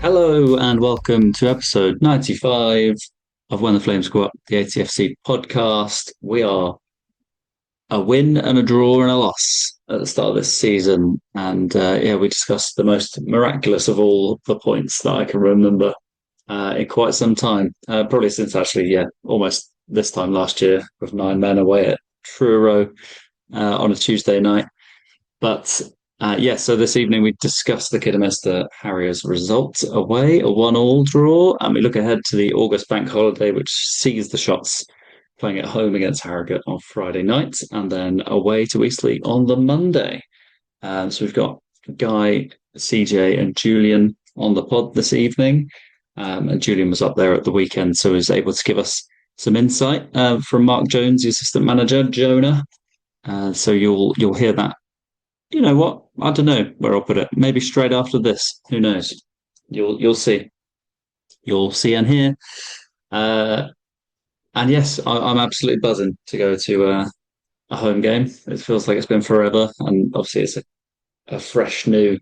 Hello and welcome to episode 95 of When the Flames Go Up, the ATFC podcast. We are a win and a draw and a loss at the start of this season. And we discussed the most miraculous of all the points that I can remember in quite some time. Probably since almost this time last year with 9 men away at Truro on a Tuesday night. But so this evening we discuss the Kidderminster Harriers result away, a 1-1 draw, and we look ahead to the August bank holiday, which sees the Shots playing at home against Harrogate on Friday night, and then away to Eastleigh on the Monday. So we've got Guy, CJ, and Julian on the pod this evening, and Julian was up there at the weekend, so he was able to give us some insight from Mark Jones, the assistant manager, Jonah. So you'll hear that. You know what? I don't know where I'll put it. Maybe straight after this. Who knows? You'll see. You'll see and hear. And yes, I'm absolutely buzzing to go to a home game. It feels like it's been forever, and obviously it's a fresh new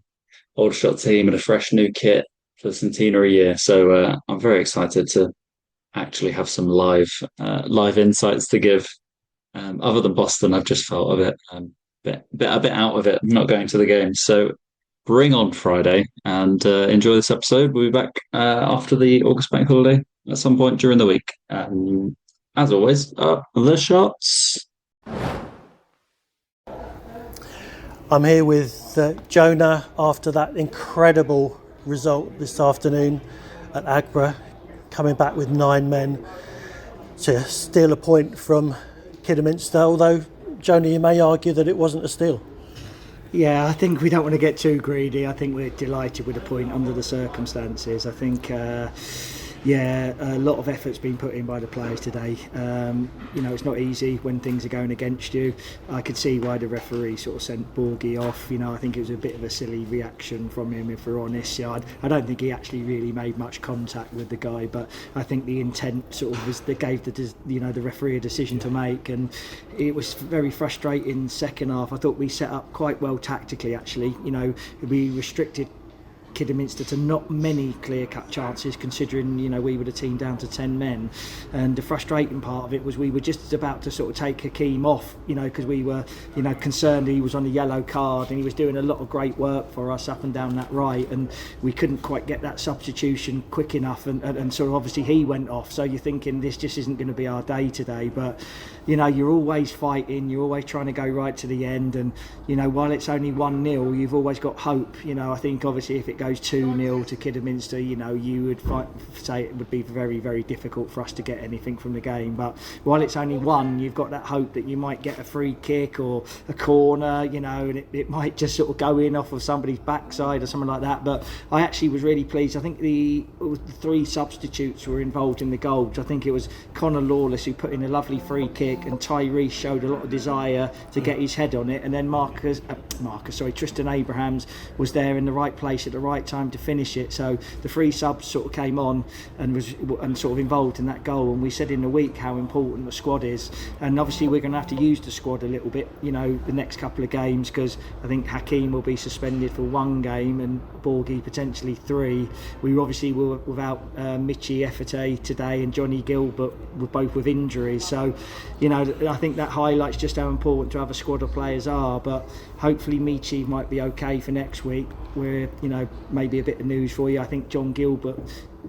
old shot team and a fresh new kit for the centenary year. So I'm very excited to actually have some live insights to give. Other than Boston, I've just felt a bit out of it, not going to the game. So bring on Friday and enjoy this episode. We'll be back after the August bank holiday at some point during the week. As always, up the Shots. I'm here with Jonah after that incredible result this afternoon at Agbra, coming back with 9 men to steal a point from Kidderminster, although Jonah, you may argue that it wasn't a steal. Yeah, I think we don't want to get too greedy. I think we're delighted with the point under the circumstances. I think, a lot of effort's been put in by the players today. It's not easy when things are going against you. I could see why the referee sort of sent Borgie off. I think it was a bit of a silly reaction from him, if we're honest. I don't think he actually really made much contact with the guy, but I think the intent sort of was that gave the referee a decision to make, and it was very frustrating second half. I thought we set up quite well tactically, actually. We restricted Kidderminster to not many clear-cut chances, considering we were the team down to 10 men, and the frustrating part of it was we were just about to sort of take Hakeem off, because we were concerned he was on a yellow card and he was doing a lot of great work for us up and down that right, and we couldn't quite get that substitution quick enough, and sort of obviously he went off, so you're thinking this just isn't going to be our day today. But you're always fighting, you're always trying to go right to the end, and while it's only 1-0, you've always got hope. I think obviously if it goes 2-0 to Kidderminster, you would say it would be very, very difficult for us to get anything from the game. But while it's only 1, you've got that hope that you might get a free kick or a corner, and it might just sort of go in off of somebody's backside or something like that. But I actually was really pleased. I think the 3 substitutes were involved in the goals. I think it was Connor Lawless who put in a lovely free kick, and Tyrese showed a lot of desire to get his head on it, and then Tristan Abrahams was there in the right place at the right time to finish it. So the 3 subs sort of came on and sort of involved in that goal, and we said in the week how important the squad is, and obviously we're going to have to use the squad a little bit the next couple of games, because I think Hakeem will be suspended for 1 game and Borgie potentially 3. We obviously were without Michi Efete today, and Johnny Gilbert were both with injuries, so I think that highlights just how important to have a squad of players are. But hopefully Michi might be okay for next week. We're maybe a bit of news for you. I think John Gilbert,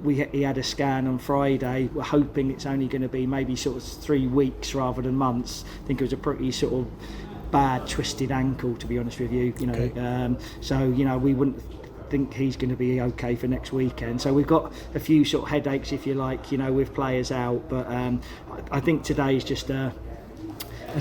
he had a scan on Friday. We're hoping it's only going to be maybe sort of 3 weeks rather than months. I think it was a pretty sort of bad twisted ankle, to be honest with you. Okay. We wouldn't think he's going to be okay for next weekend. So we've got a few sort of headaches, if you like, with players out. But I think today is just a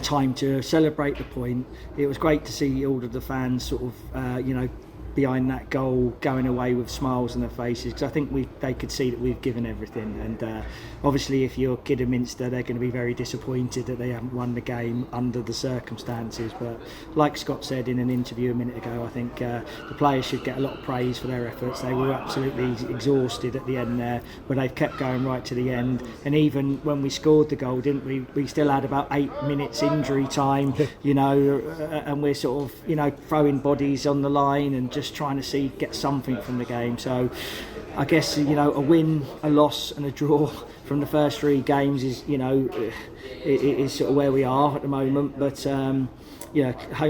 time to celebrate the point. It was great to see all of the fans sort of behind that goal going away with smiles on their faces, because I think they could see that we've given everything. And obviously if you're Kidderminster, they're going to be very disappointed that they haven't won the game under the circumstances. But like Scott said in an interview a minute ago, I think the players should get a lot of praise for their efforts. They were absolutely exhausted at the end there, but they've kept going right to the end. And even when we scored the goal, didn't we still had about 8 minutes injury time, and we're sort of throwing bodies on the line and just trying to get something from the game. So I guess, a win, a loss, and a draw from the first 3 games is, is sort of where we are at the moment. But home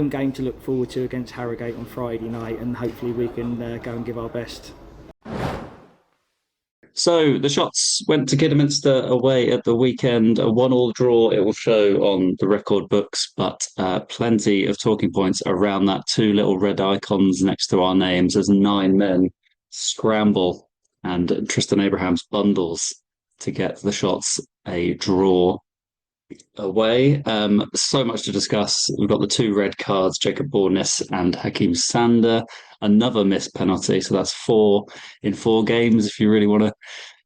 game to look forward to against Harrogate on Friday night, and hopefully we can go and give our best. So the shots went to Kidderminster away at the weekend, a 1-1 draw. It will show on the record books, but plenty of talking points around that. 2 little red icons next to our names as 9 men scramble, and Tristan Abrahams bundles to get the shots a draw away. So much to discuss. We've got the 2 red cards, Jacob Bournes and Hakeem Sander, another missed penalty. So that's 4 in 4 games if you really want to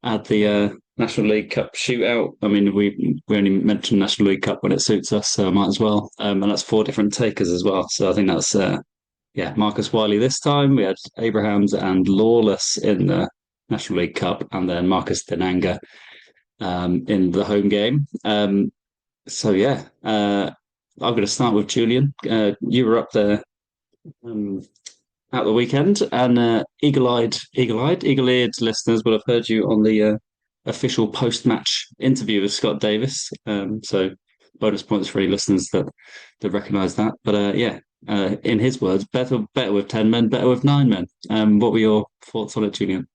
add the National League Cup shootout. I mean, we only mention National League Cup when it suits us, so I might as well. And that's 4 different takers as well. So I think that's, Marcus Wiley this time. We had Abrahams and Lawless in the National League Cup, and then Marcus Denanga in the home game. I'm going to start with Julian. You were up there at the weekend, and eagle-eared listeners will have heard you on the official post-match interview with Scott Davis. So bonus points for any listeners that recognise that. But in his words, better with 10 men, better with 9 men. What were your thoughts on it, Julian?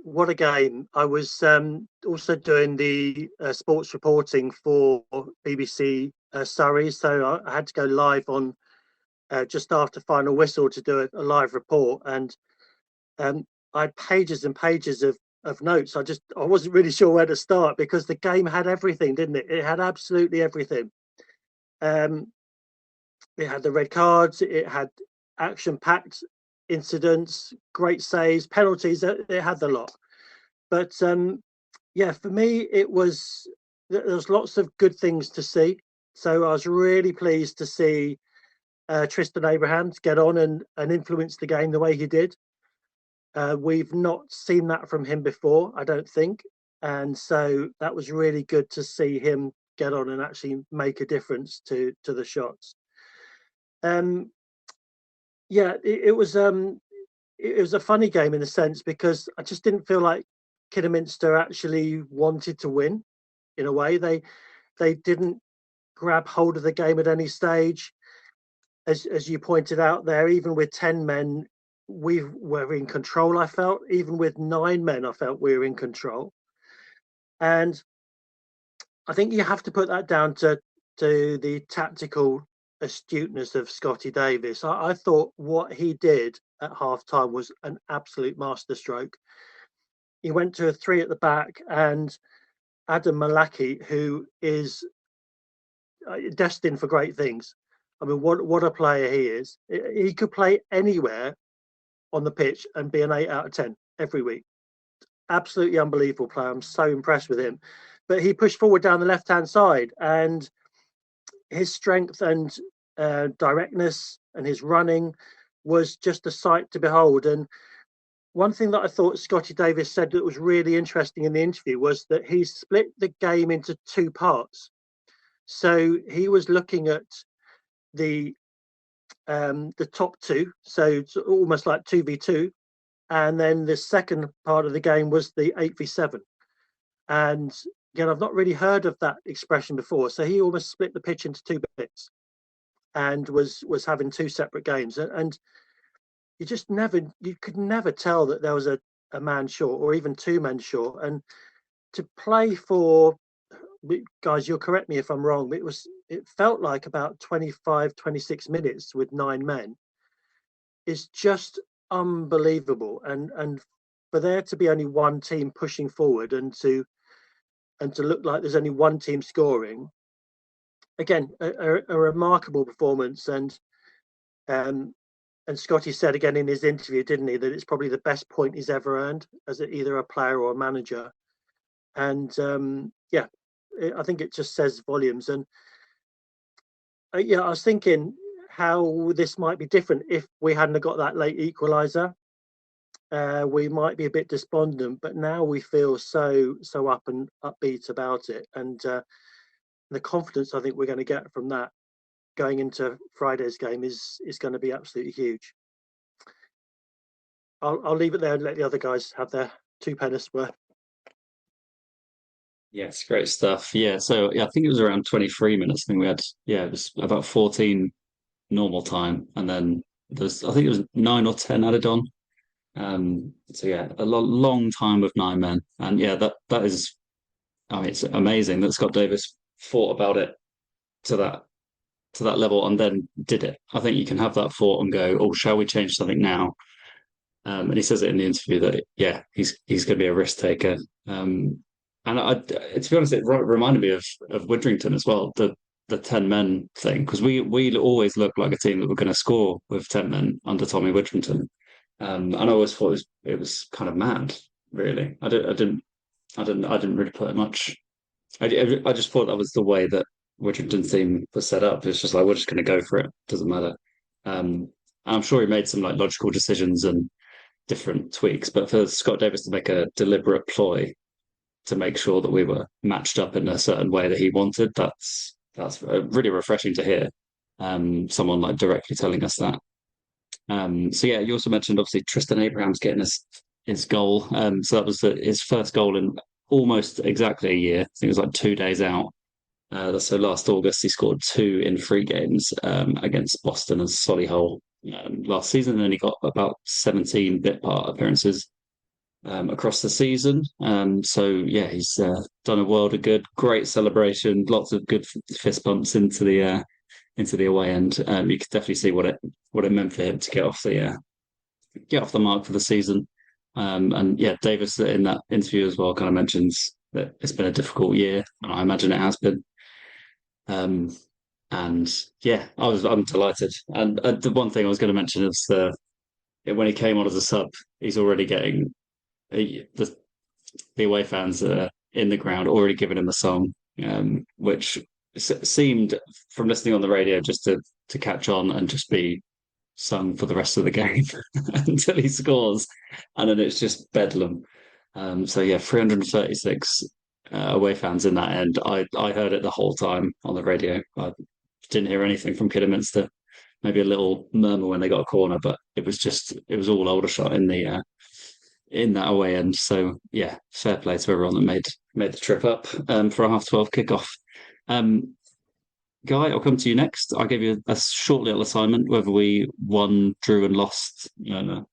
What a game. I was also doing the sports reporting for BBC Surrey, so I had to go live on just after final whistle to do a live report, and I had pages and pages of notes. I wasn't really sure where to start because the game had everything, didn't it? It had absolutely everything. It had the red cards, it had action-packed incidents, great saves, penalties. It had the lot. But for me, there was lots of good things to see. So I was really pleased to see Tristan Abrahams get on and influence the game the way he did. We've not seen that from him before, I don't think. And so that was really good to see him get on and actually make a difference to the shots. It was a funny game in a sense because I just didn't feel like Kidderminster actually wanted to win. In a way, they didn't grab hold of the game at any stage. As you pointed out there, even with 10 men, we were in control. I felt even with 9 men, I felt we were in control. And I think you have to put that down to the tactical astuteness of Scotty Davis. I thought what he did at half-time was an absolute masterstroke. He went to a 3 at the back, and Adam Malaki, who is destined for great things. I mean, what a player he is. He could play anywhere on the pitch and be an 8 out of 10 every week. Absolutely unbelievable player. I'm so impressed with him. But he pushed forward down the left-hand side, and his strength and directness and his running was just a sight to behold. And one thing that I thought Scotty Davis said that was really interesting in the interview was that he split the game into 2 parts. So he was looking at the top 2, so it's almost like 2v2, and then the second part of the game was the 8v7. And again, I've not really heard of that expression before. So he almost split the pitch into 2 bits and was having 2 separate games. And you could never tell that there was a man short or even 2 men short. And to play for, guys, you'll correct me if I'm wrong, but it felt like about 25, 26 minutes with 9 men is just unbelievable. And for there to be only one team pushing forward and to look like there's only one team scoring, again, a remarkable performance. And Scotty said again in his interview, didn't he, that it's probably the best point he's ever earned as either a player or a manager. And I think it just says volumes. And I was thinking how this might be different if we hadn't got that late equaliser. We might be a bit despondent, but now we feel so up and upbeat about it. And the confidence I think we're going to get from that going into Friday's game is going to be absolutely huge. I'll leave it there and let the other guys have their two penneth worth. Yes, great stuff. Yeah, so I think it was around 23 minutes. I think we had, it was about 14 normal time, and then I think it was 9 or 10 added on. So yeah, a long time with 9 men, and yeah, that is, I mean, it's amazing that Scott Davis thought about it to that level and then did it. I think you can have that thought and go, oh, shall we change something now? And he says it in the interview that he's going to be a risk taker. And to be honest, it reminded me of Widrington as well, the 10 men thing, because we always looked like a team that were going to score with 10 men under Tommy Widrington. And I always thought it was kind of mad, really. I didn't really put much. I just thought that was the way that Widrington's team was set up. It's just like, we're just going to go for it. Doesn't matter. And I'm sure he made some like logical decisions and different tweaks, but for Scott Davis to make a deliberate ploy to make sure that we were matched up in a certain way that he wanted, that's really refreshing to hear. Someone like directly telling us that. So yeah, you also mentioned obviously Tristan Abrahams getting his goal. So that was his first goal in almost exactly a year. I think it was like 2 days out. So last August he scored 2 in 3 games against Boston and Solihull last season, and then he got about 17 bit part appearances across the season. So yeah, he's done a world of good. Great celebration, lots of good fist bumps into the away end. You could definitely see what it meant for him to get off the mark for the season. And yeah, Davis in that interview as well kind of mentions that it's been a difficult year, and I imagine it has been. And yeah, I'm delighted. And the one thing I was going to mention is when he came on as a sub, he's already getting the away fans in the ground already giving him a song, which seemed from listening on the radio just to catch on and just be sung for the rest of the game until he scores, and then it's just bedlam. So yeah, 336 away fans in that end. I heard it the whole time on the radio. I didn't hear anything from Kidderminster. Maybe a little murmur when they got a corner, but it was all Aldershot in that away end. So yeah, fair play to everyone that made the trip up for a 12:30 kickoff. Guy, I'll come to you next. I'll give you a short little assignment, whether we won, drew, and lost the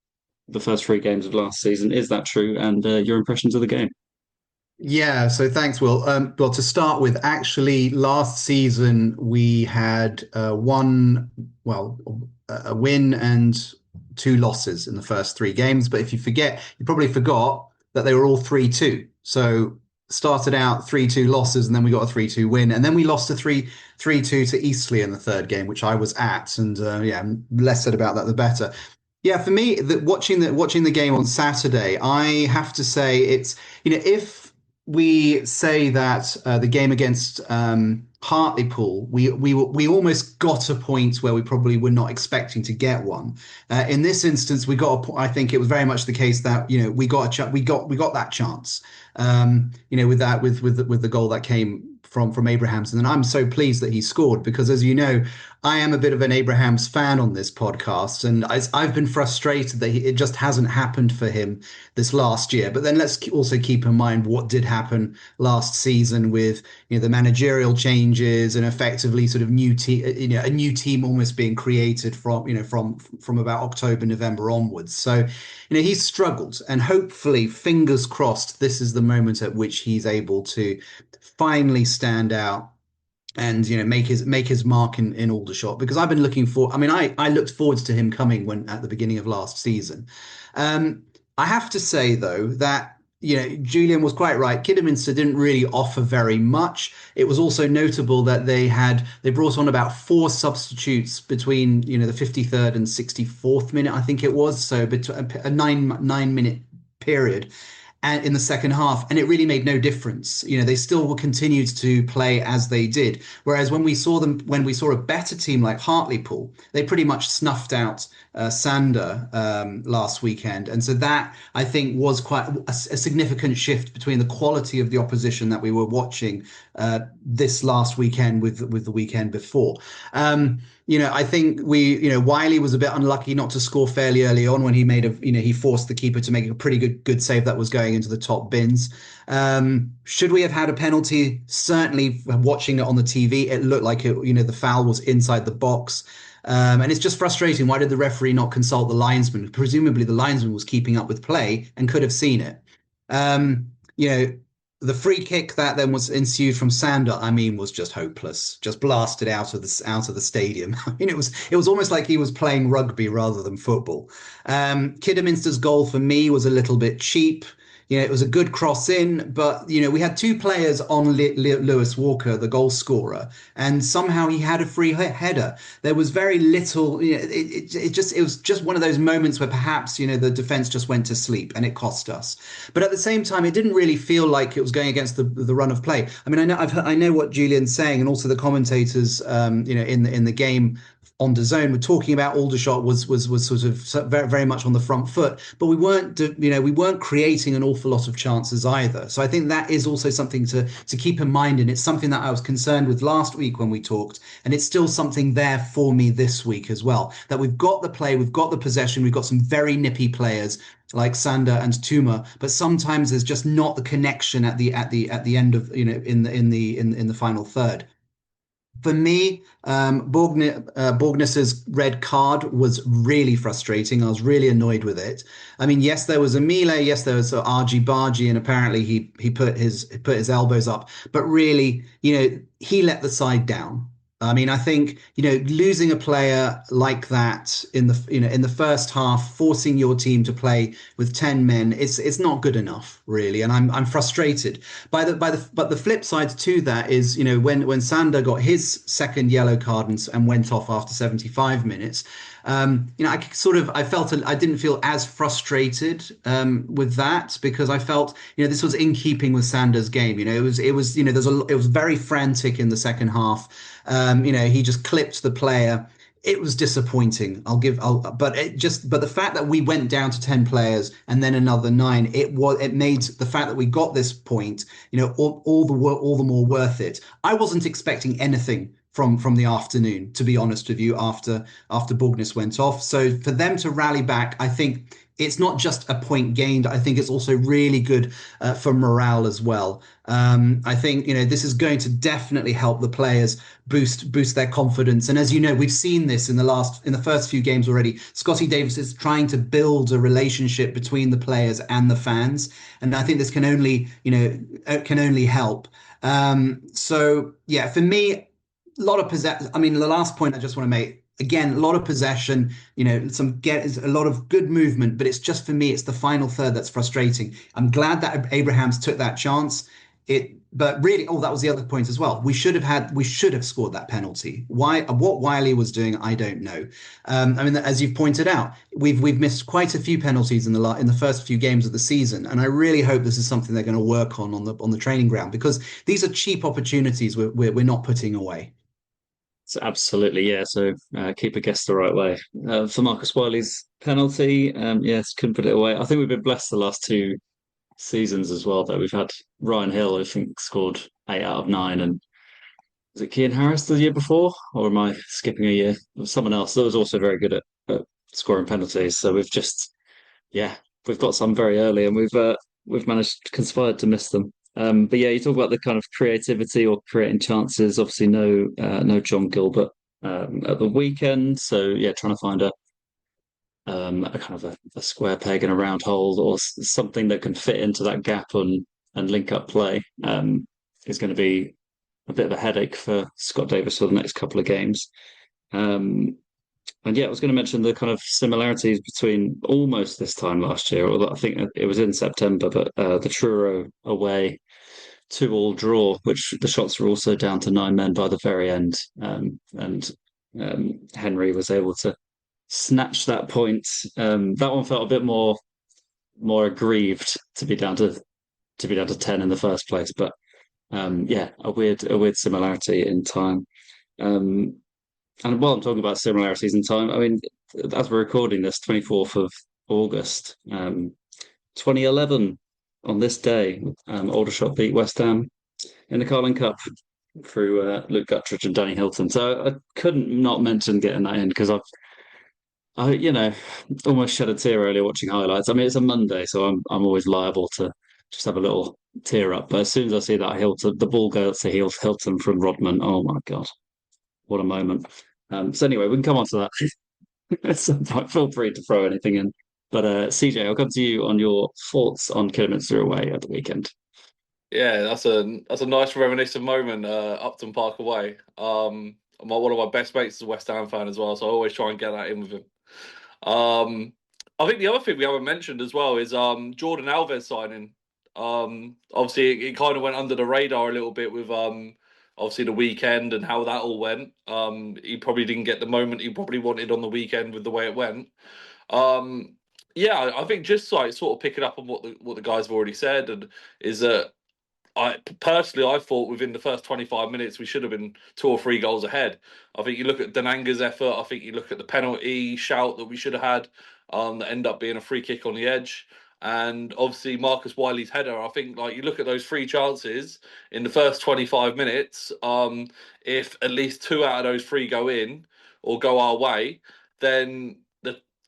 first 3 games of last season. Is that true? And your impressions of the game? Yeah, so thanks, Will. Well, to start with, actually, last season we had a win and 2 losses in the first 3 games. But if you probably forgot that they were all 3-2. So started out 3-2 losses, and then we got a 3-2 win, and then we lost a 3-2 to Eastleigh in the 3rd game, which I was at. And less said about that, the better. Yeah, for me, watching the game on Saturday, I have to say it's, if we say that the game against Hartlepool, we almost got a point where we probably were not expecting to get one. In this instance, we got I think it was very much the case that we got that chance. With the goal that came from Abrahams, and I'm so pleased that he scored, because, as you know, I am a bit of an Abrahams fan on this podcast, and I've been frustrated that it just hasn't happened for him this last year. But then let's also keep in mind what did happen last season with the managerial changes and effectively sort of a new team almost being created from about October, November onwards. So he's struggled, and hopefully, fingers crossed, this is the moment at which he's able to finally stand out and make his mark in Aldershot, because I've been looking for. I mean, I looked forward to him coming at the beginning of last season. I have to say though that Julian was quite right. Kidderminster didn't really offer very much. It was also notable that they brought on about 4 substitutes between the 53rd and 64th minute, I think it was. So a 9-minute period. And in the second half, and it really made no difference. They still continued to play as they did. Whereas when we saw a better team like Hartlepool, they pretty much snuffed out Sander last weekend. And so that, I think, was quite a significant shift between the quality of the opposition that we were watching this last weekend with the weekend before. I think Wiley was a bit unlucky not to score fairly early on when he he forced the keeper to make a pretty good save that was going into the top bins. Should we have had a penalty? Certainly, watching it on the TV, it looked like the foul was inside the box. And it's just frustrating. Why did the referee not consult the linesman? Presumably the linesman was keeping up with play and could have seen it. The free kick that then was ensued from Sander, was just hopeless. Just blasted out of the stadium. It was almost like he was playing rugby rather than football. Kidderminster's goal for me was a little bit cheap. It was a good cross in, but we had two players on Lewis Walker, the goal scorer, and somehow he had a free header. There was very little. It was just one of those moments where perhaps the defense just went to sleep and it cost us. But at the same time, it didn't really feel like it was going against the run of play. I know what Julian's saying, and also the commentators, in the game on DAZN, we're talking about Aldershot was sort of very, very much on the front foot, but we weren't creating an awful lot of chances either. So I think that is also something to keep in mind, and it's something that I was concerned with last week when we talked, and it's still something there for me this week as well. That we've got the play, we've got the possession, we've got some very nippy players like Sander and Tuma, but sometimes there's just not the connection at the end of in the final third. For me, Borgness's red card was really frustrating. I was really annoyed with it. Yes, there was a melee. Yes, there was argy bargy, and apparently he put his elbows up. But really, he let the side down. I think losing a player like that in the first half, forcing your team to play with 10 men, it's not good enough, really, and I'm frustrated but the flip side to that is when Sander got his second yellow card and went off after 75 minutes. I felt I didn't feel as frustrated with that, because I felt this was in keeping with Sander's game. It was very frantic in the second half. He just clipped the player. It was disappointing. But the fact that we went down to 10 players and then another 9, it made the fact that we got this point, all the more worth it. I wasn't expecting anything from the afternoon, to be honest with you, after Borgness went off. So for them to rally back, I think it's not just a point gained. I think it's also really good for morale as well. I think this is going to definitely help the players boost their confidence. And as we've seen this in the first few games already. Scotty Davis is trying to build a relationship between the players and the fans, and I think this can only help. So yeah, for me, a lot of possession. The last point I just want to make, again, a lot of possession, a lot of good movement, but it's just, for me, it's the final third that's frustrating. I'm glad that Abrahams took that chance. But really, that was the other point as well. We should have scored that penalty. What Wiley was doing, I don't know. As you've pointed out, we've missed quite a few penalties in the first few games of the season, and I really hope this is something they're going to work on the training ground, because these are cheap opportunities we're not putting away. So absolutely, yeah. So keep a guess the right way. For Marcus Wiley's penalty, yes, couldn't put it away. I think we've been blessed the last 2 seasons as well, though. We've had Ryan Hill, I think, scored 8 out of 9, and was it Kean Harris the year before, or am I skipping a year? Someone else that was also very good at scoring penalties. So we've got some very early, and we've conspired to miss them. But yeah, you talk about the kind of creativity or creating chances. Obviously, no John Gilbert at the weekend. So yeah, trying to find a kind of a square peg in a round hole, or something that can fit into that gap and link up play is going to be a bit of a headache for Scott Davis for the next couple of games. And yeah, I was going to mention the kind of similarities between almost this time last year, although I think it was in September, but the Truro away 2-2 draw, which the shots were also down to 9 men by the very end. And Henry was able to snatch that point. That one felt a bit more aggrieved to be down to 10 in the first place, but a weird similarity in time. And while I'm talking about similarities in time, as we're recording this, 24th of August, 2011, on this day, Aldershot beat West Ham in the Carling Cup. through Luke Guttridge and Danny Hilton. So I couldn't not mention getting that in because I almost shed a tear earlier watching highlights. I mean, it's a Monday, so I'm always liable to just have a little tear up. But as soon as I see that Hilton, the ball goes to Hilton from Rodman. Oh my God, what a moment! So anyway, we can come on to that. So feel free to throw anything in. But CJ, I'll come to you on your thoughts on Kidderminster away at the weekend. Yeah, that's a nice reminiscent moment, Upton Park away. One of my best mates is a West Ham fan as well, so I always try and get that in with him. I think the other thing we haven't mentioned as well is Jordan Alves signing. Obviously it kind of went under the radar a little bit with obviously the weekend and how that all went. He probably didn't get the moment he probably wanted on the weekend with the way it went. Yeah, I think just like sort of picking up on what the guys have already said, and is that I thought within the first 25 minutes we should have been 2 or 3 goals ahead. I think you look at Denanga's effort. I think you look at the penalty shout that we should have had, that ended up being a free kick on the edge, and obviously Marcus Wiley's header. I think like you look at those 3 chances in the first 25 minutes. If at least 2 out of those 3 go in or go our way, then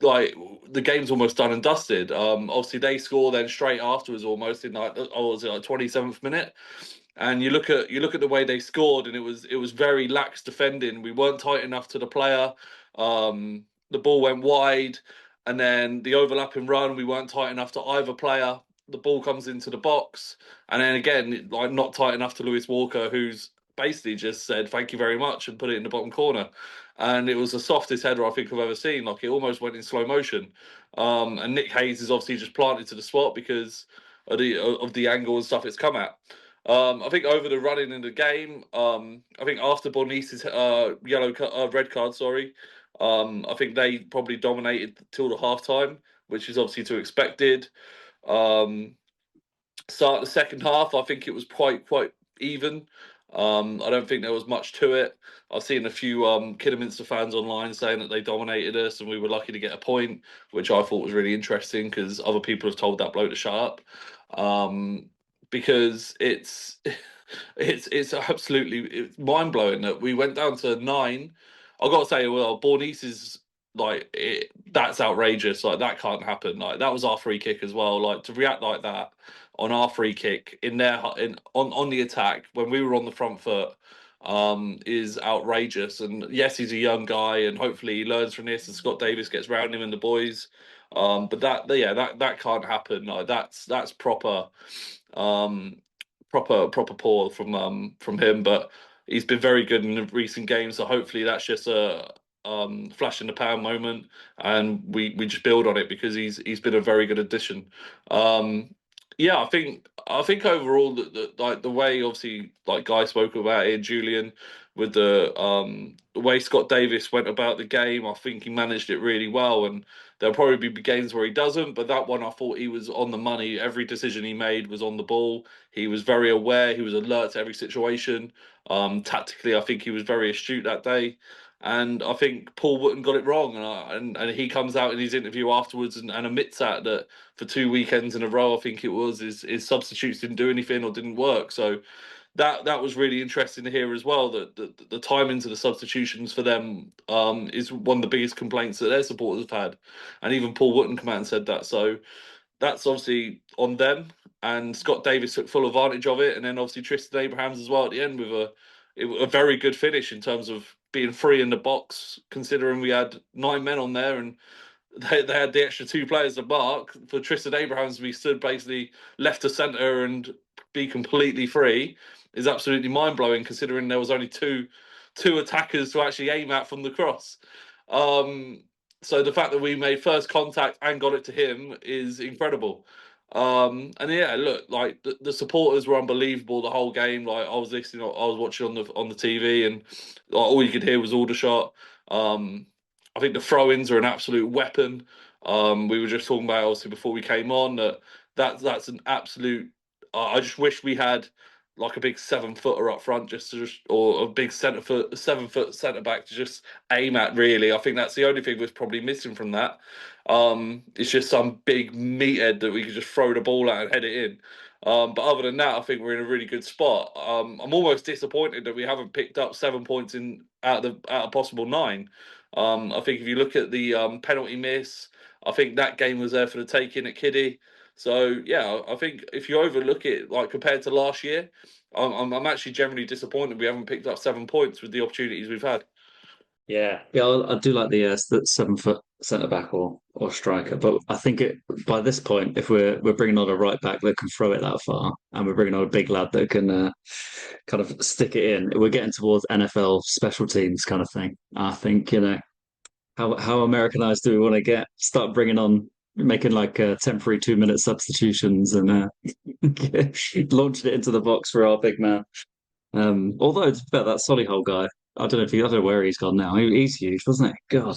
the game's almost done and dusted. Obviously they score then straight afterwards, almost in like, was it like 27th minute? And you look at the way they scored, and it was very lax defending. We weren't tight enough to the player. The ball went wide, and then the overlapping run, we weren't tight enough to either player. The ball comes into the box, and then again, like not tight enough to Lewis Walker, who's basically just said thank you very much and put it in the bottom corner. And it was the softest header I think I've ever seen. Like it almost went in slow motion. And Nick Hayes is obviously just planted to the spot because of the angle and stuff it's come at. I think over the running in the game, I think after Bornice's red card, sorry, I think they probably dominated till the half time, which is obviously to expected. Start the second half, I think it was quite even. I don't think there was much to it. I've seen a few Kidderminster fans online saying that they dominated us and we were lucky to get a point, which I thought was really interesting because other people have told that bloke to shut up. Because it's absolutely mind blowing that we went down to 9. I've got to say, well, Bornice is that's outrageous. Like that can't happen. Like that was our free kick as well. Like to react like that on our free kick on the attack when we were on the front foot is outrageous. And yes, he's a young guy, and hopefully he learns from this. And Scott Davis gets round him and the boys. But that can't happen. Like that's proper poor from him. But he's been very good in the recent games. So hopefully that's just a flash in the pan moment, and we just build on it because he's been a very good addition. Yeah, I think overall the way obviously like Guy spoke about it, Julian, with the way Scott Davis went about the game, I think he managed it really well. And there'll probably be games where he doesn't, but that one I thought he was on the money. Every decision he made was on the ball. He was very aware. He was alert to every situation. Tactically, I think he was very astute that day. And I think Paul Wooten got it wrong, and he comes out in his interview afterwards and admits that for 2 weekends in a row, I think it was, his substitutes didn't do anything or didn't work. So that was really interesting to hear as well. That the timings of the substitutions for them is one of the biggest complaints that their supporters have had, and even Paul Wooten came out and said that. So that's obviously on them. And Scott Davis took full advantage of it, and then obviously Tristan Abrahams as well at the end with a very good finish in terms of being free in the box, considering we had 9 men on there and they had the extra 2 players to mark. For Tristan Abrahams to be stood basically left to centre and be completely free is absolutely mind-blowing, considering there was only two attackers to actually aim at from the cross. So the fact that we made first contact and got it to him is incredible. And yeah, look, like the supporters were unbelievable the whole game. Like I was watching on the TV, and like, all you could hear was Aldershot. I think the throw-ins are an absolute weapon. We were just talking about obviously before we came on that's an absolute. I just wish we had like a big 7-footer up front, or a big 7-foot centre back to just aim at. Really, I think that's the only thing was probably missing from that. It's just some big meathead that we could just throw the ball at and head it in. But other than that, I think we're in a really good spot. I'm almost disappointed that we haven't picked up 7 points out of possible 9. I think if you look at the penalty miss, I think that game was there for the taking at Kiddie. So yeah, I think if you overlook it, like compared to last year, I'm actually generally disappointed we haven't picked up 7 points with the opportunities we've had. Yeah, I do like the 7 foot centre back or striker, but I think by this point, if we're bringing on a right back that can throw it that far, and we're bringing on a big lad that can kind of stick it in, we're getting towards NFL special teams kind of thing. I think how Americanized do we want to get? Start bringing on making like temporary 2 minute substitutions and launching it into the box for our big man. Although to be fair, that Solihull guy, I don't know where he's gone now. He's huge, wasn't he? God,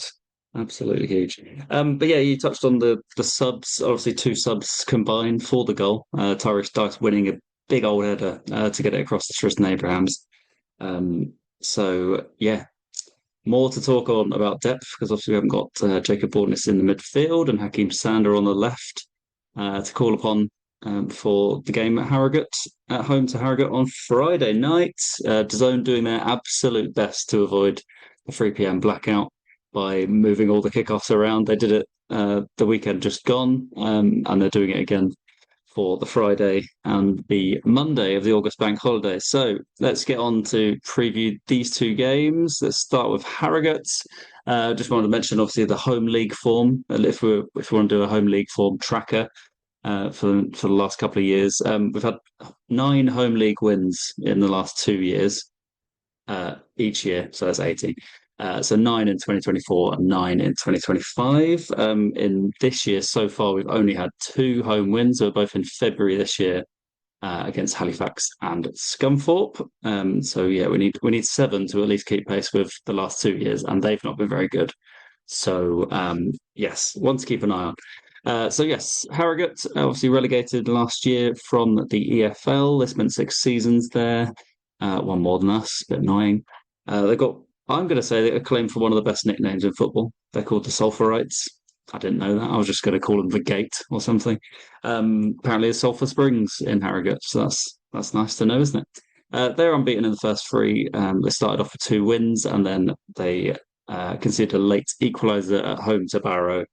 absolutely huge. But yeah, you touched on the subs. Obviously, 2 subs combined for the goal. Tyrese Dice winning a big old header to get it across to Tristan Abrahams. So yeah, more to talk on about depth because obviously we haven't got Jacob Bortness in the midfield and Hakeem Sander on the left to call upon for the game at Harrogate, at home to Harrogate on Friday night. DAZN doing their absolute best to avoid the 3 p.m. blackout by moving all the kickoffs around. They did it the weekend just gone, and they're doing it again for the Friday and the Monday of the August bank holiday. So let's get on to preview these 2 games. Let's start with Harrogate. Just wanted to mention, obviously, the home league form. If we want to do a home league form tracker, for the last couple of years. We've had 9 home league wins in the last 2 years, each year, so that's 18. So 9 in 2024 and 9 in 2025. In this year so far, we've only had 2 home wins. We're both in February this year against Halifax and Scunthorpe. So yeah, we need 7 to at least keep pace with the last 2 years, and they've not been very good. So yes, one to keep an eye on. So yes, Harrogate obviously relegated last year from the EFL. They spent 6 seasons there, one more than us, a bit annoying. They've got, I'm going to say, they're claimed for one of the best nicknames in football. They're called the Sulphurites. I didn't know that. I was just going to call them the Gate or something. Apparently, there's sulphur springs in Harrogate, so that's nice to know, isn't it? They're unbeaten in the first 3. They started off with 2 wins, and then they conceded a late equaliser at home to Barrow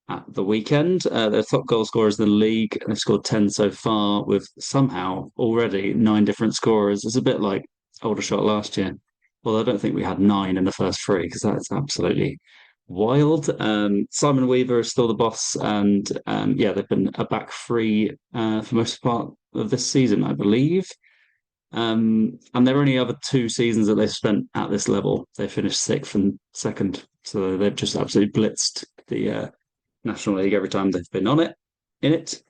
at the weekend. They're top goal scorers in the league. They've scored 10 so far with somehow already 9 different scorers. It's a bit like Aldershot last year. Although I don't think we had 9 in the first 3 because that's absolutely wild. Simon Weaver is still the boss, and yeah, they've been a back 3 for most part of this season, I believe. And there are only other 2 seasons that they've spent at this level. They finished 6th and 2nd, so they've just absolutely blitzed the National League every time they've been in it.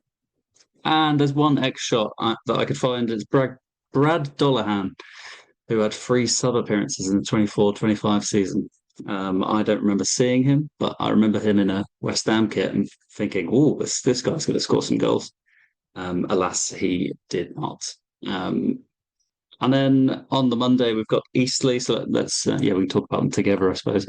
And there's one X shot that I could find. It's Brad Dollahan, who had 3 sub appearances in the 24-25 season. I don't remember seeing him, but I remember him in a West Ham kit and thinking, "Oh, this guy's going to score some goals." Alas, he did not. And then on the Monday we've got Eastleigh, so let's we can talk about them together, I suppose.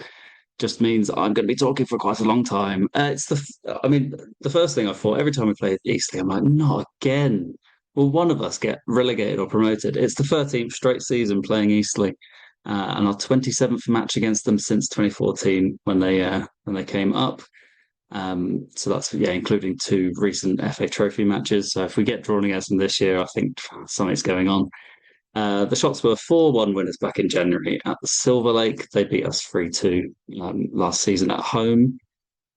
Just means I'm going to be talking for quite a long time. The first thing I thought every time we played Eastleigh, I'm like, not again. Will one of us get relegated or promoted? It's the 13th straight season playing Eastleigh, and our 27th match against them since 2014 when they came up. So that's including 2 recent FA Trophy matches. So if we get drawn against them this year, I think something's going on. The Shots were 4-1 winners back in January at the Silver Lake. They beat us 3-2 last season at home.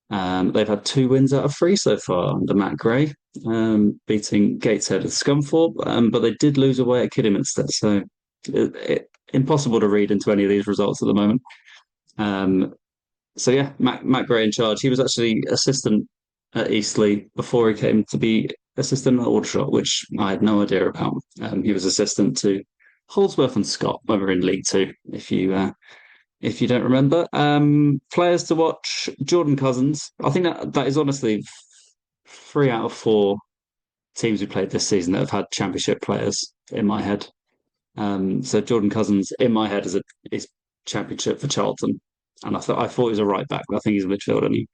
They've had 2 wins out of 3 so far under Matt Gray, beating Gateshead and Scunthorpe, but they did lose away at Kidderminster, so impossible to read into any of these results at the moment. So yeah, Matt Gray in charge. He was actually assistant at Eastleigh before he came to be assistant at Aldershot, which I had no idea about. He was assistant to Holdsworth and Scott when we were in League Two, if you don't remember. Players to watch: Jordan Cousins. I think that is honestly 3 out of 4 teams we played this season that have had championship players in my head. So Jordan Cousins in my head is championship for Charlton, and I thought he was a right back, but I think he's a midfielder.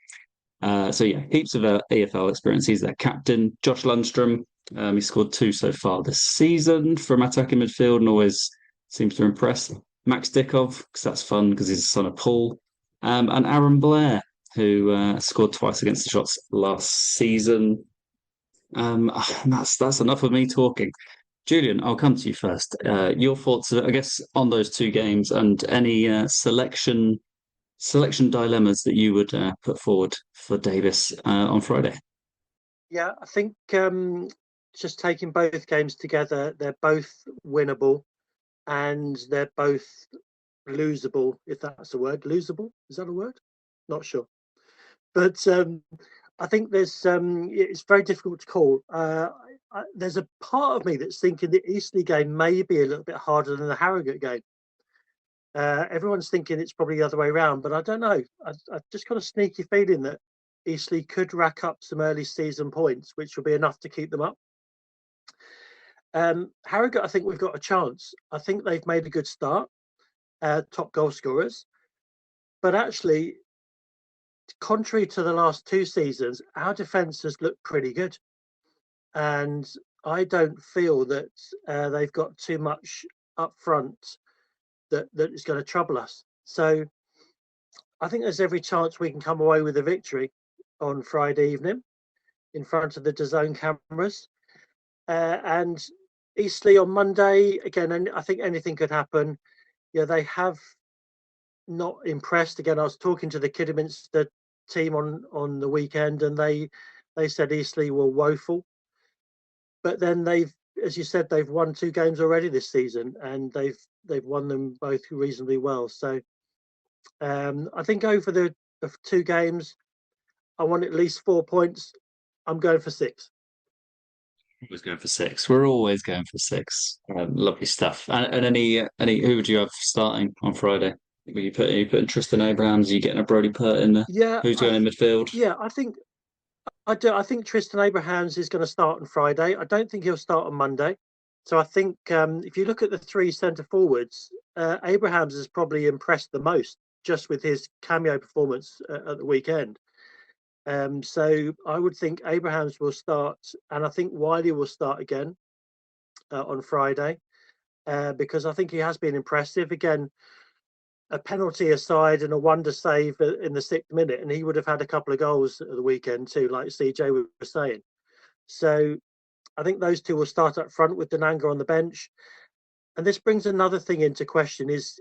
So yeah, heaps of EFL experience. He's their captain. Josh Lundstrom, He scored 2 so far this season from attacking midfield and always seems to impress. Max Dickov, because that's fun because he's the son of Paul. And Aaron Blair, who scored twice against the Shots last season. That's enough of me talking. Julian, I'll come to you first. Your thoughts, I guess, on those 2 games and any selection dilemmas that you would put forward for Davis on Friday. Yeah, I think just taking both games together, they're both winnable and they're both losable, if that's a word. Losable? Is that a word? Not sure. But I think it's very difficult to call. There's a part of me that's thinking the Eastleigh game may be a little bit harder than the Harrogate game. Everyone's thinking it's probably the other way around, but I don't know. I've just got a sneaky feeling that Eastleigh could rack up some early season points, which will be enough to keep them up. Harrogate, I think we've got a chance. I think they've made a good start, top goal scorers. But actually, contrary to the last 2 seasons, our defence has looked pretty good. And I don't feel that they've got too much up front that is going to trouble us. So I think there's every chance we can come away with a victory on Friday evening in front of the DAZN cameras. And Eastleigh on Monday, again, and I think anything could happen. Yeah, they have not impressed. Again, I was talking to the Kidderminster team on the weekend, and they said Eastleigh were woeful. But then as you said, they've won 2 games already this season, and they've won them both reasonably well. So I think over the 2 games, I want at least 4 points. I'm going for 6. Always going for 6. We're always going for 6. Lovely stuff. And any who would you have starting on Friday? Are you putting Tristan Abrahams? Are you getting a Brody Pert in there? Yeah. Who's going in midfield? Yeah, I think Tristan Abrahams is going to start on Friday. I don't think he'll start on Monday. So I think if you look at the 3 centre forwards, Abrahams has probably impressed the most just with his cameo performance at the weekend. So I would think Abrahams will start, and I think Wiley will start again on Friday because I think he has been impressive. Again, a penalty aside and a wonder save in the 6th minute, and he would have had a couple of goals at the weekend too, like CJ was saying. So I think those 2 will start up front with Denanga on the bench. And this brings another thing into question: is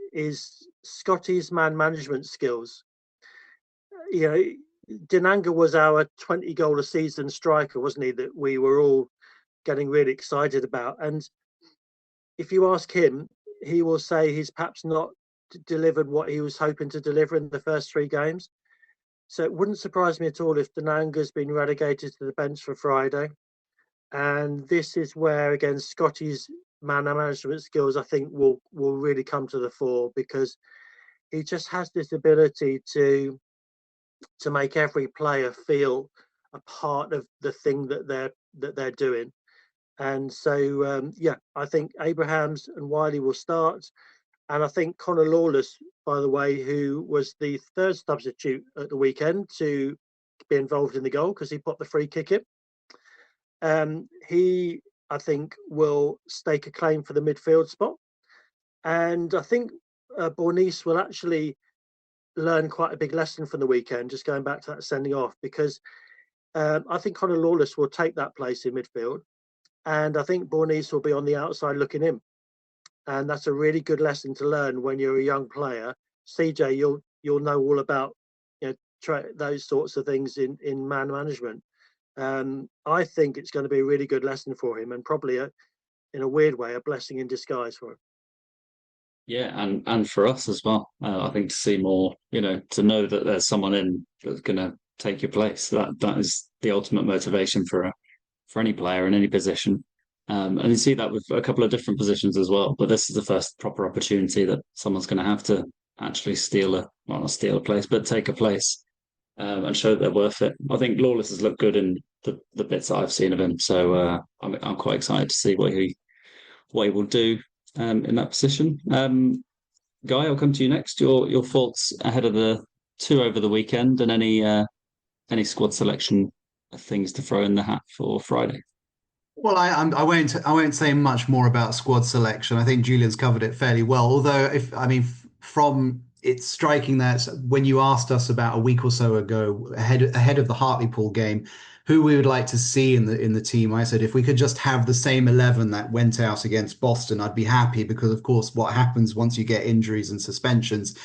Scotty's man management skills. You know, Denanga was our 20 goal a season striker, wasn't he, that we were all getting really excited about. And if you ask him, he will say he's perhaps not delivered what he was hoping to deliver in the first 3 games. So it wouldn't surprise me at all if Denanga's been relegated to the bench for Friday. And this is where, again, Scotty's man management skills, I think, will really come to the fore, because he just has this ability to make every player feel a part of the thing that they're doing. And so I think Abrahams and Wiley will start, and I think Connor Lawless, by the way, who was the 3rd substitute at the weekend to be involved in the goal because he put the free kick in, he, I think, will stake a claim for the midfield spot. And I think Bournemouth will actually learn quite a big lesson from the weekend, just going back to that sending off, because I think Connor Lawless will take that place in midfield, and I think Bournemouth will be on the outside looking in, and that's a really good lesson to learn when you're a young player. CJ, you'll know all about those sorts of things in man management. I think it's going to be a really good lesson for him, and probably in a weird way, a blessing in disguise for him. Yeah, and for us as well. I think to see more, to know that there's someone in that's going to take your place. That is the ultimate motivation for any player in any position. And you see that with a couple of different positions as well. But this is the first proper opportunity that someone's going to have to actually not steal a place, but take a place and show that they're worth it. I think Lawless has looked good in the bits that I've seen of him. So I'm quite excited to see what he will do in that position. Guy, I'll come to you next. Your thoughts ahead of the 2 over the weekend, and any squad selection things to throw in the hat for Friday. Well, I won't say much more about squad selection. I think Julian's covered it fairly well. Although, from it's striking that when you asked us about a week or so ago, ahead of the Hartlepool game, who we would like to see in the team, I said if we could just have the same 11 that went out against Boston, I'd be happy, because of course what happens once you get injuries and suspensions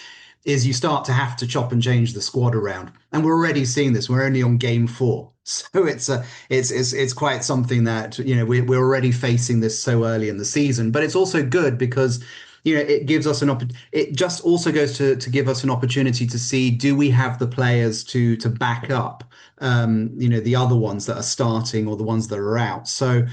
is you start to have to chop and change the squad around, and we're already seeing this. We're only on game 4, so it's quite something that we're already facing this so early in the season. But it's also good because it gives us it just also goes to give us an opportunity to see, do we have the players to back up the other ones that are starting or the ones that are out. So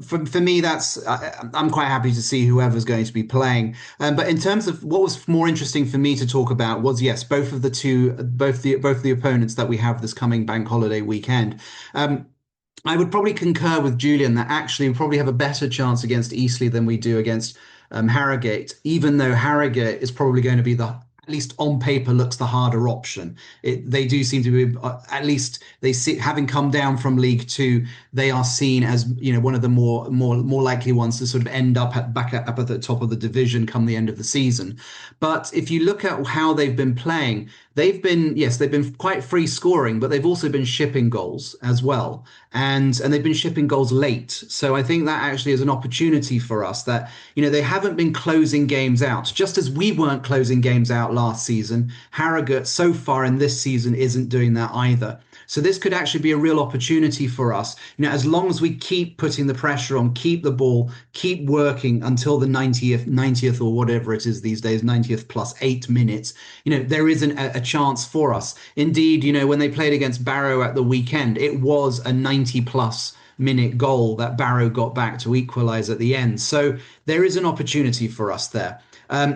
for me, I'm quite happy to see whoever's going to be playing. But in terms of what was more interesting for me to talk about was, yes, both the opponents that we have this coming bank holiday weekend. I would probably concur with Julian that actually we probably have a better chance against Eastleigh than we do against Harrogate, even though Harrogate is probably going to be at least on paper, looks the harder option. They do seem to be, at least having come down from League Two, they are seen as one of the more likely ones to sort of end up back up at the top of the division come the end of the season. But if you look at how they've been playing, they've been quite free scoring, but they've also been shipping goals as well, and they've been shipping goals late. So I think that actually is an opportunity for us, that they haven't been closing games out, just as we weren't closing games out last season. Harrogate so far in this season isn't doing that either. So this could actually be a real opportunity for us, as long as we keep putting the pressure on, keep the ball, keep working until the 90th or whatever it is these days, 90th plus 8 minutes. There isn't a chance for us. Indeed, when they played against Barrow at the weekend, it was a 90 plus minute goal that Barrow got back to equalise at the end. So there is an opportunity for us there.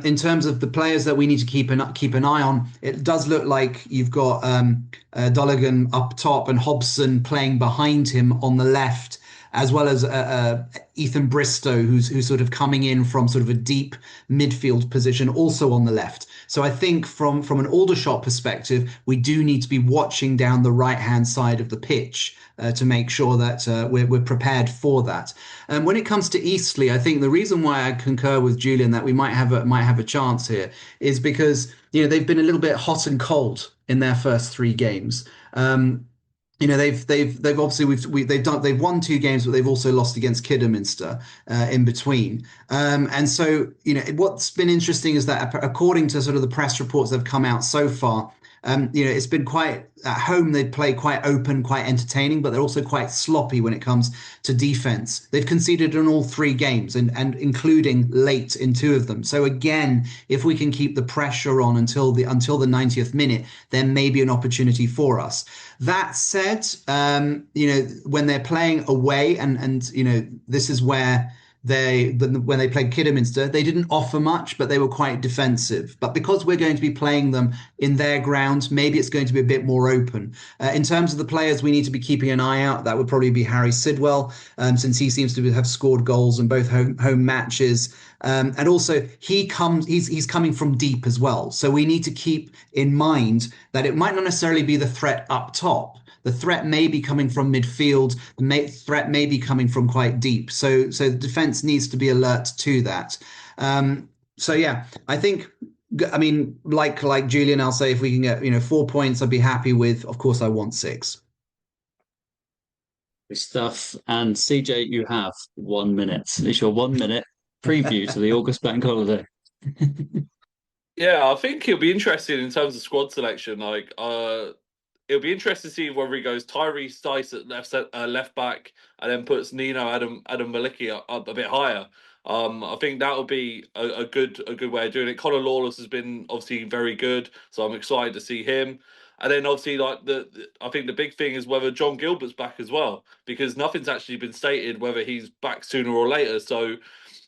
In terms of the players that we need to keep an eye on, it does look like you've got Dolligan up top and Hobson playing behind him on the left, as well as Ethan Bristow, who's sort of coming in from sort of a deep midfield position, also on the left. So I think from an Aldershot perspective, we do need to be watching down the right-hand side of the pitch to make sure that we're prepared for that. When it comes to Eastleigh, I think the reason why I concur with Julian that we might have a chance here is because they've been a little bit hot and cold in their first 3 games. They've obviously they've won 2 games, but they've also lost against Kidderminster in between. And so what's been interesting is that according to sort of the press reports that have come out so far, it's been quite at home. They play quite open, quite entertaining, but they're also quite sloppy when it comes to defense. They've conceded in all 3 games, and including late in 2 of them. So again, if we can keep the pressure on until the 90th minute, there may be an opportunity for us. That said, when they're playing away, and this is where when they played Kidderminster, they didn't offer much, but they were quite defensive. But because we're going to be playing them in their ground, maybe it's going to be a bit more open. In terms of the players we need to be keeping an eye out, that would probably be Harry Sidwell, since he seems to have scored goals in both home matches. And also he's coming from deep as well. So we need to keep in mind that it might not necessarily be the threat up top. The threat may be coming from midfield. The threat may be coming from quite deep. So the defence needs to be alert to that. So yeah, I think, like Julian, I'll say if we can get 4 points, I'd be happy with. Of course, I want 6. Good stuff. And CJ, you have 1 minute. It's your 1 minute preview to the August bank holiday. Yeah, I think it'll be interesting in terms of squad selection. It'll be interesting to see whether he goes Tyrese Dice at left back and then puts Nino Adam Maliki up a bit higher. I think that will be a good way of doing it. Conor Lawless has been obviously very good, so I'm excited to see him. And then obviously, I think the big thing is whether John Gilbert's back as well, because nothing's actually been stated whether he's back sooner or later. So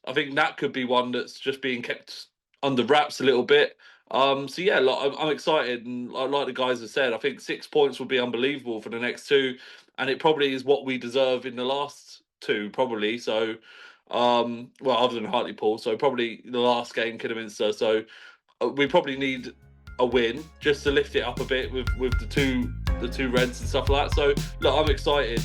I think that could be one that's just being kept under wraps a little bit. So yeah, I'm excited, and like the guys have said, I think 6 points will be unbelievable for the next 2, and it probably is what we deserve in the last 2, probably. So, other than Hartlepool, so probably the last game, Kidderminster. So we probably need a win just to lift it up a bit with the two Reds and stuff like that. So look, I'm excited.